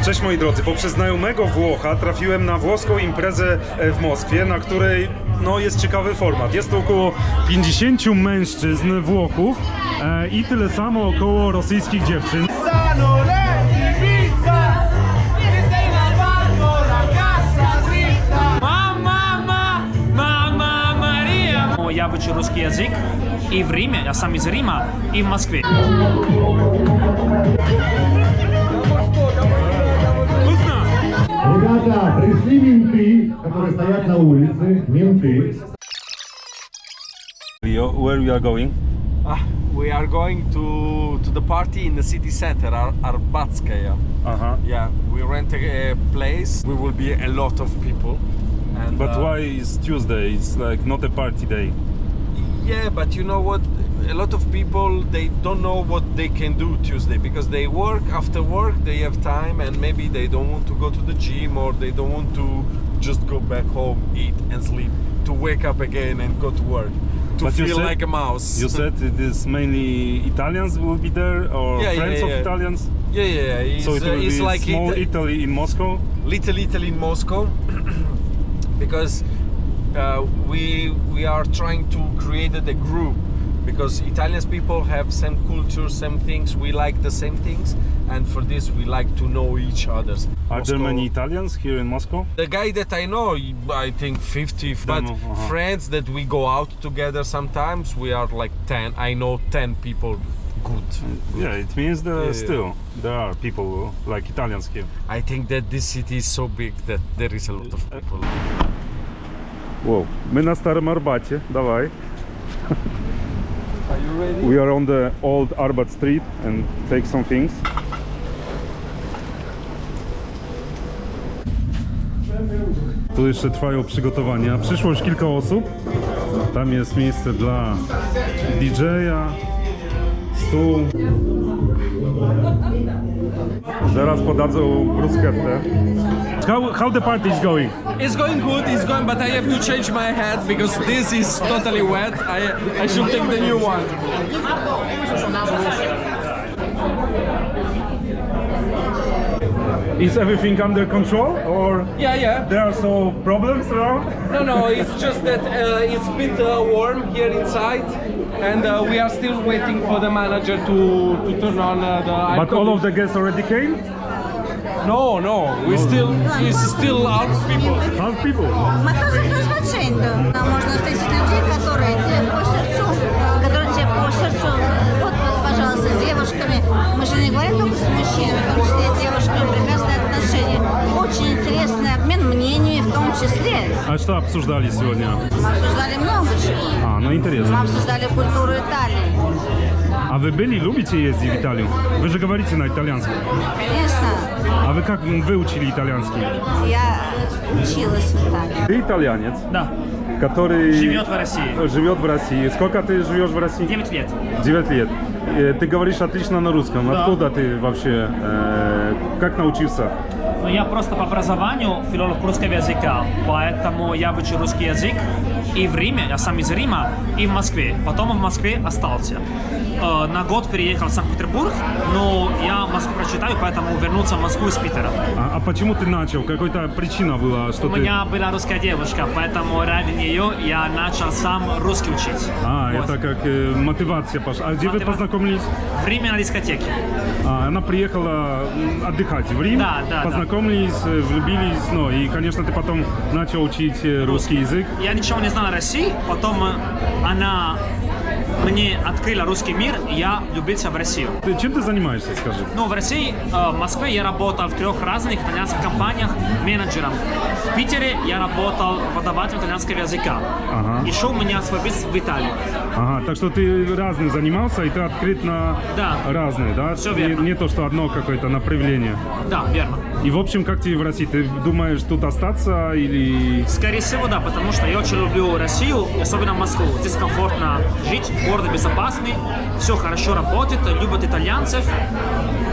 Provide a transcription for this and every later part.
Cześć moi drodzy, poprzez znajomego Włocha trafiłem na włoską imprezę w Moskwie, na której no, jest ciekawy format. Jest to około 50 mężczyzn Włochów i tyle samo około rosyjskich dziewczyn. Я учу русский язык и в Риме, я сам из Рима, и в Москве. Ребята, пришли менты, которые стоят на улице, менты. Where we are going? We are going to the party in the city center, Arbatskaya. Yeah, we rent a place. We will be a lot of people. And, But why is Tuesday? It's like not a party day. Yeah, but you know what? A lot of people, they don't know what they can do Tuesday because they work. After work, they have time, and maybe they don't want to go to the gym, or they don't want to just go back home, eat and sleep, to wake up again and go to work, to But you feel said- like a mouse. You said it is mainly Italians will be there, or Yeah, friends yeah, of yeah. Italians? Yeah. So it will It's be like small Italy in Moscow? Little Italy in Moscow because we are trying to create a group because Italian people have same culture, same things. We like the same things, and for this we like to know each other's. Are there many Italians here in Moscow? The guy that I know, I think 50, but friends that we go out together sometimes, we are like 10. I know 10 people good. Yeah, it means that Yeah. still there are people like Italians here. I think that this city is so big that there is a lot of people. Wow, my na Starym Arbacie, dawaj. Are you ready? We are on the old Arbat Street and take some things. Tu jeszcze trwają przygotowania. Przyszło już kilka osób. Tam jest miejsce dla DJ-a, stół. Zaraz podadzą bruschettę. How the party is going? It's going good, it's going, but I have to change my hat because this is totally wet. I should take the new one. Is everything under control or Yeah. there are some problems around? No, it's just that it's a bit warm here inside, and we are still waiting for the manager to turn on the. But all of the guests already came? No, it's still half people. Half people? Мы тоже facendo. Можно встретить людей, которые тебе по сердцу, Вот, пожалуйста, с девушками. Мы же не говорим только с мужчинами, в том числе и с девушками. Прекрасные отношения. Очень интересный обмен мнениями в том числе. А что обсуждали сегодня? Мы обсуждали много чего. Ну Мы интересно. обсуждали культуру Италии. А вы были, любите ездить в Италию? Вы же говорите на итальянском. Конечно, А вы как выучили итальянский? я училась в Италии. Ты итальянец, Да, который живет в России. живет в России. Сколько ты живешь в России? 9 лет. 9 лет. Ты говоришь отлично на русском. Да. Откуда ты вообще? Как научился? Но я просто по образованию филолог русского языка, поэтому я учу русский язык и в Риме, я сам из Рима, и в Москве. Потом в Москве остался. На год переехал в Санкт-Петербург, но я Москву прочитаю, поэтому вернуться в Москву из Питера. А почему ты начал? Какая-то причина была, что У ты... меня была русская девушка, поэтому ради нее я начал сам русский учить. Вот. Это как мотивация пошла. А где вы познакомились? В Риме на дискотеке. Она приехала отдыхать в Рим, Да. познакомились, влюбились, ну и, конечно, ты потом начал учить русский язык. Я ничего не знал о России, потом она мне открыла русский мир, и я влюбился в Россию. Чем ты занимаешься, скажи? Ну, в России, в Москве я работал в 3 разных итальянских компаниях менеджером. В Питере я работал преподавателем итальянского языка. Ага. И шел у меня свой бизнес в Италии. Ага, так что ты разным занимался, и ты открыт на Да. разные, да? Всё верно. Не то, что одно какое-то направление. Да, верно. И, в общем, как тебе в России? Ты думаешь тут остаться или... Скорее всего, да, потому что я очень люблю Россию, особенно Москву. Здесь комфортно жить, город безопасный, все хорошо работает, любят итальянцев.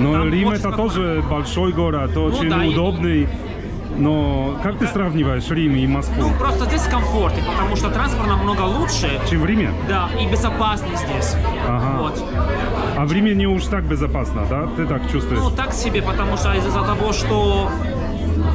Но Там Рим очень это спокойно. тоже большой город, очень да, и- удобный. Но как ты сравниваешь Рим и Москву? Ну, просто здесь комфортнее, потому что транспорт намного лучше. Чем в Риме? Да, и безопаснее здесь. Ага. Вот. А в Риме не уж так безопасно, да? Ты так чувствуешь? Ну, так себе, потому что из-за того, что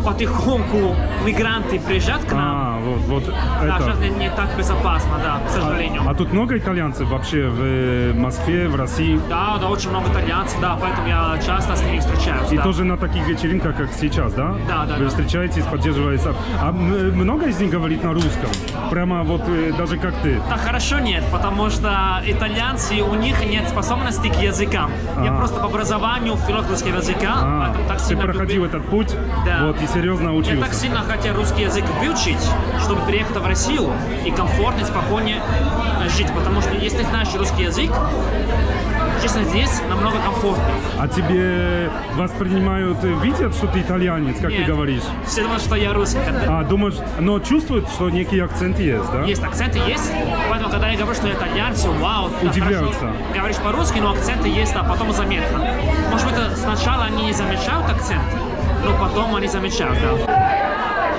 потихоньку мигранты приезжают к нам, вот да, это. сейчас не так безопасно, да, к сожалению. А тут много итальянцев вообще в Москве, в России? Да, очень много итальянцев, да, поэтому я часто с ними встречаюсь. И да. тоже на таких вечеринках, как сейчас, да? Да, да, Вы да. встречаетесь, поддерживаете. А много из них говорит на русском? Прямо вот даже как ты? Так хорошо нет, потому что итальянцы, у них нет способности к языкам. Я просто по образованию филолог русского языка, поэтому так Ты сильно проходил люблю. этот путь, Да. вот, и серьезно Я учился. так сильно хотел русский язык выучить, чтобы приехать в Россию и комфортно, спокойнее жить. Потому что если ты знаешь русский язык, честно, здесь намного комфортнее. А тебе воспринимают, видят, что ты итальянец, как ты Нет, говоришь? Все думают, что я русский. А, думаешь, но чувствуют, что некий акцент есть, да? Есть акценты, есть. Поэтому, когда я говорю, что я итальянец, вау, да, Удивляются. хорошо. Говоришь по-русски, но акценты есть, а потом заметно. Может быть, сначала они не замечают акцент, но потом они замечают, да.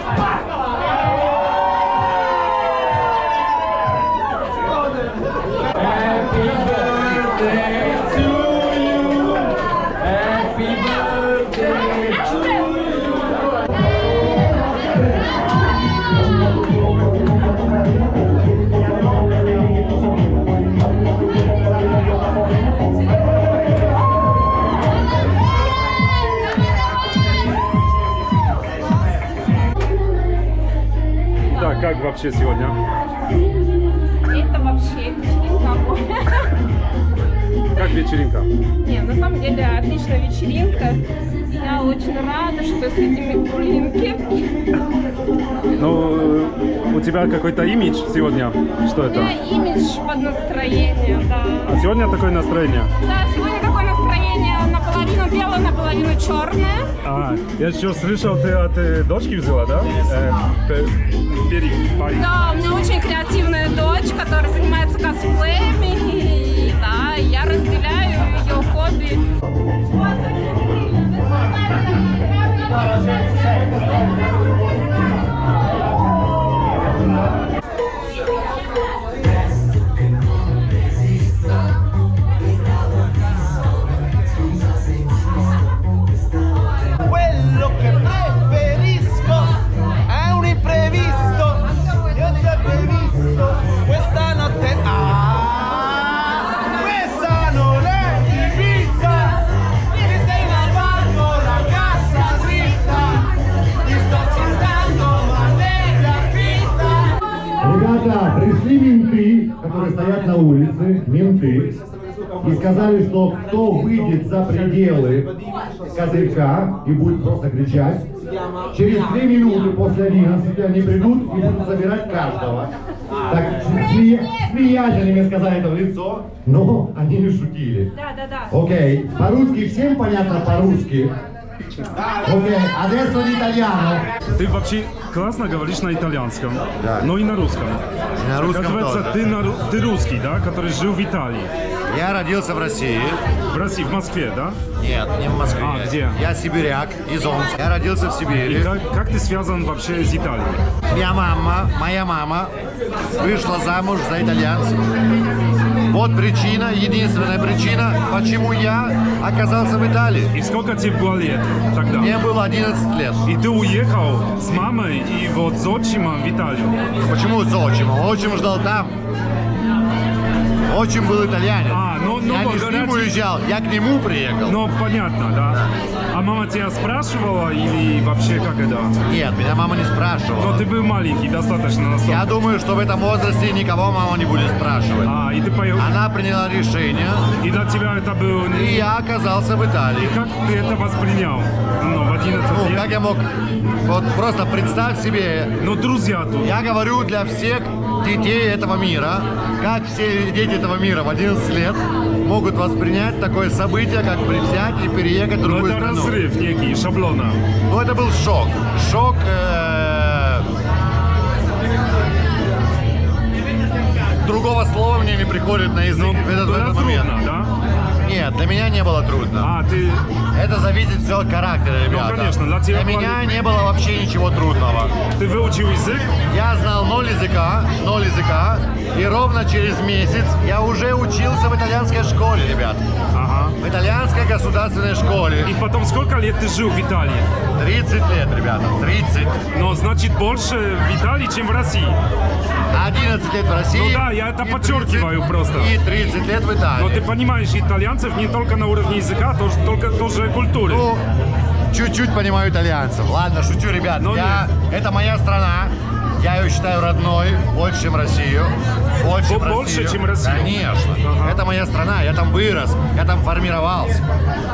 Да, как вообще сегодня? Это вообще вечеринка. Как вечеринка? Не, на самом деле отличная вечеринка. Я очень рада, что с этими кулинки. Ну, у тебя какой-то имидж сегодня? Что У меня это? имидж под настроение, да. А сегодня такое настроение? Да, сегодня такое настроение наполовину белое, наполовину черное. А, я еще слышал, ты от дочки взяла, да? Парик. Да, у меня очень креативная дочь, которая занимается косплеями. И да, я разделяю ее хобби. Quello che preferisco è un imprevisto. Io ti ho previsto questa notte. Questa non è Ibiza. Mi stai lavando la cassa dritta. Ti sto cercando ma nella vita. Ребята, пришли менты, которые стоят на улице, менты, и сказали, что кто выйдет за пределы козырька и будет просто кричать, через 2 минуты после 11 они придут и будут забирать каждого. Так, смеясь они мне сказали это в лицо, но они не шутили. Да. Окей, по-русски всем понятно по-русски? Окей, adesso in italiano. Ты вообще классно говоришь на итальянском, Да. но и на русском. И на русском Оказывается, тоже. ты русский, да, который жил в Италии. Я родился в России. В России, в Москве, да? Нет, не в Москве. А, где? Я сибиряк из Омска. Я родился в И Сибири. как ты связан вообще с Италией? Моя мама вышла замуж за итальянца. Вот причина, единственная причина, почему я оказался в Италии. И сколько тебе было лет тогда? Мне было 11 лет. И ты уехал с мамой и вот с отчимом в Италию. Почему с отчимом? Отчим ждал там. Отчим был итальянец. Я не с ним уезжал, я к нему приехал. Ну, понятно, да. А мама тебя спрашивала или вообще как это? Нет, меня мама не Но спрашивала. ты был маленький достаточно настолько. Я думаю, что в этом возрасте никого мама не будет спрашивать. И ты поехал. Она приняла решение, И для тебя это был... и я оказался в Италии. Как ты это воспринял? Ну, в 11 Ну, лет. как я мог... Вот просто представь себе, Ну, друзья тут. я говорю для всех детей этого мира, как все дети этого мира в 11 лет могут воспринять такое событие, как взять и переехать в Ну, другую это страну. разрыв некий, шаблона. Ну, это был шок. Шок... Другого слова мне не приходит на язык Ну, в было этот момент. трудно, да? Нет, для меня не было трудно. А, ты... Это зависит все от характера, ребята. конечно, для тебя было- меня не было вообще ничего трудного. Ты выучил язык? Я знал ноль языка, и ровно через месяц я уже учился в итальянской школе, ребят. Ага. В итальянской государственной школе. И потом сколько лет ты жил в Италии? 30 лет, ребята, 30. Но значит больше в Италии, чем в России. 11 лет в России. Ну да, я это и подчеркиваю 30 просто. И 30 лет в Италии. Но ты понимаешь, итальянцев не только на уровне языка, тоже культуры. Ну, чуть-чуть понимаю итальянцев. Ладно, шучу, ребят. Ну, Это моя страна. Я ее считаю родной, больше, чем Россию. Больше, чем Россию? Конечно. Ага. Это моя страна, я там вырос, я там формировался.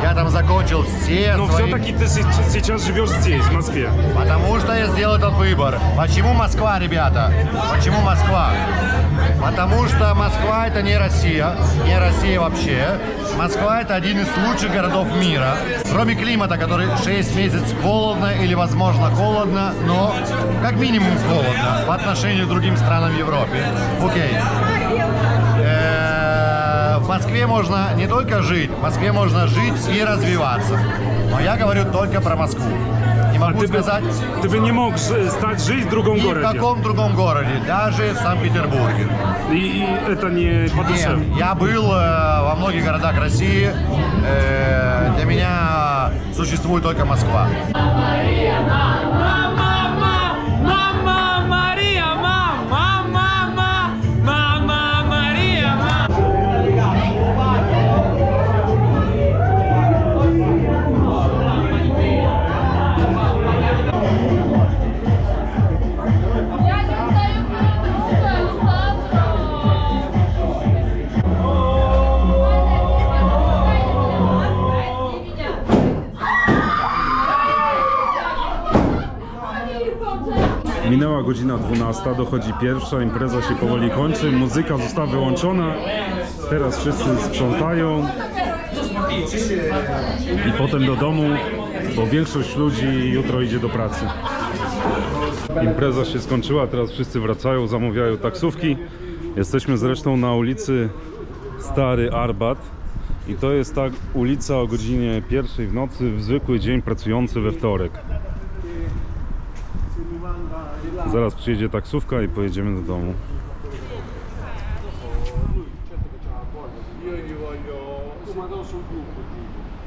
Я там закончил все Но свои... все-таки ты сейчас живешь здесь, в Москве. Потому что я сделал этот выбор. Почему Москва, ребята? Почему Москва? Потому что Москва это не Россия вообще. Москва это один из лучших городов мира. Кроме климата, который 6 месяцев холодно или возможно холодно, но как минимум холодно по отношению к другим странам в Европе. Окей. В Москве можно не только жить, в Москве можно жить и развиваться. Но я говорю только про Москву. Не могу сказать... Ты бы не мог стать жить в другом Ни в городе. каком другом городе, даже в Санкт-Петербурге. И это не по душе. Нет, я был во многих городах России. Для меня существует только Москва. Minęła godzina 12, dochodzi pierwsza, impreza się powoli kończy, muzyka została wyłączona, teraz wszyscy sprzątają i potem do domu, bo większość ludzi jutro idzie do pracy. Impreza się skończyła, teraz wszyscy wracają, zamawiają taksówki. Jesteśmy zresztą na ulicy Stary Arbat i to jest ta ulica o godzinie 1 w nocy w zwykły dzień pracujący we wtorek. Zaraz przyjedzie taksówka i pojedziemy do domu. Io gli voglio, come addosso un gruppo.